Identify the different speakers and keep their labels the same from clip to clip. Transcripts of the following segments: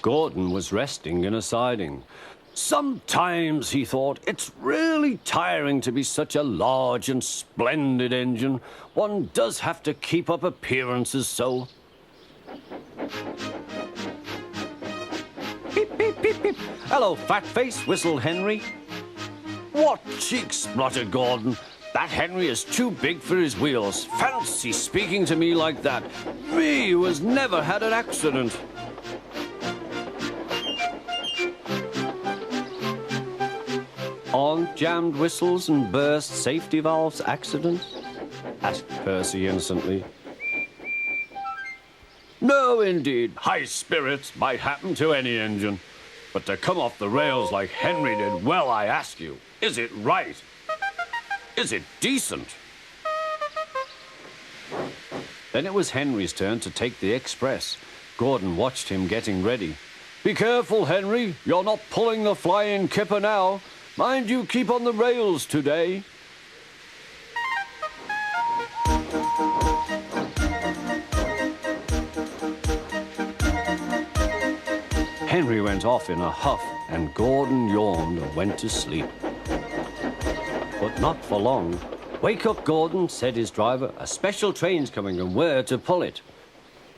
Speaker 1: Gordon was resting in a siding. Sometimes, he thought, it's really tiring to be such a large and splendid engine. One does have to keep up appearances so. Beep, beep, beep, beep. Hello, fat face, whistled Henry. What cheeks, spluttered Gordon. That Henry is too big for his wheels. Fancy speaking to me like that. Me, who has never had an accident. Aren't jammed whistles and burst safety valves accidents? Asked Percy innocently. No, indeed. High spirits might happen to any engine. But to come off the rails like Henry did, well, I ask you, is it right? Is it decent? Then it was Henry's turn to take the express. Gordon watched him getting ready. Be careful, Henry. You're not pulling the flying kipper now. Mind you keep on the rails today. Henry went off in a huff, and Gordon yawned and went to sleep. But not for long. Wake up, Gordon, said his driver. A special train's coming, and we're to pull it.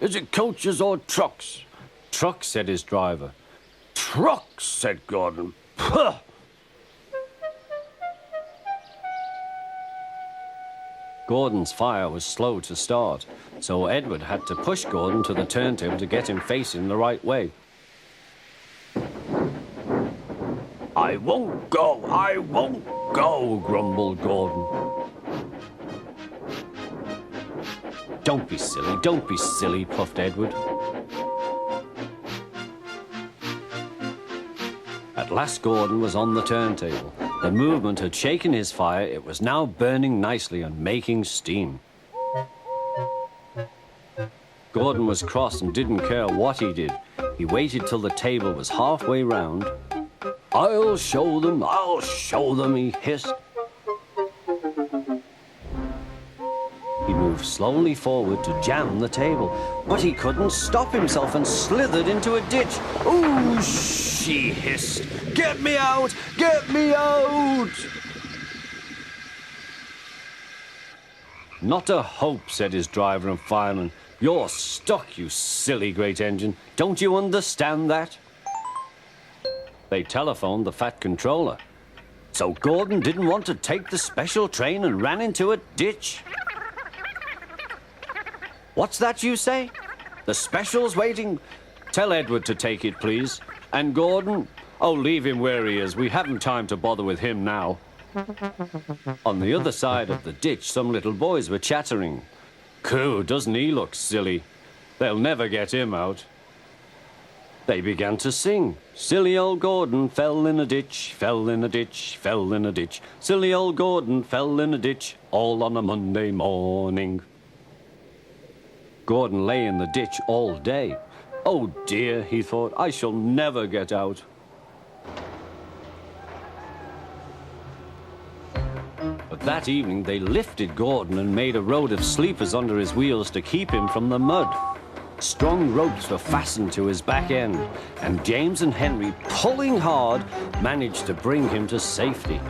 Speaker 1: Is it coaches or trucks? Trucks, said his driver. Trucks, said Gordon. Puh! Gordon's fire was slow to start, so Edward had to push Gordon to the turntable to get him facing the right way. I won't go, grumbled Gordon. Don't be silly, puffed Edward. At last Gordon was on the turntable. The movement had shaken his fire. It was now burning nicely and making steam. Gordon was cross and didn't care what he did. He waited till the table was halfway round. I'll show them, he hissed. He moved slowly forward to jam the table, but he couldn't stop himself and slithered into a ditch. Ooh, she hissed. Get me out! Get me out! Not a hope, said his driver and fireman. You're stuck, you silly great engine. Don't you understand that? They telephoned the Fat Controller. So Gordon didn't want to take the special train and ran into a ditch. What's that you say? The special's waiting? Tell Edward to take it, please. And Gordon? Oh, leave him where he is. We haven't time to bother with him now. On the other side of the ditch, some little boys were chattering. Coo, doesn't he look silly? They'll never get him out. They began to sing. Silly old Gordon fell in a ditch, fell in a ditch, fell in a ditch. Silly old Gordon fell in a ditch, all on a Monday morning. Gordon lay in the ditch all day. Oh dear, he thought, I shall never get out. But that evening they lifted Gordon and made a road of sleepers under his wheels to keep him from the mud. Strong ropes were fastened to his back end, and James and Henry, pulling hard, managed to bring him to safety.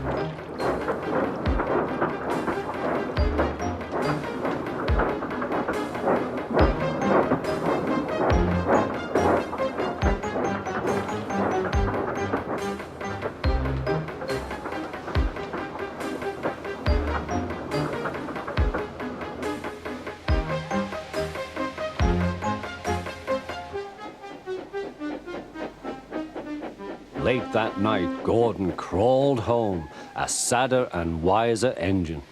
Speaker 1: Late that night, Gordon crawled home, a sadder and wiser engine.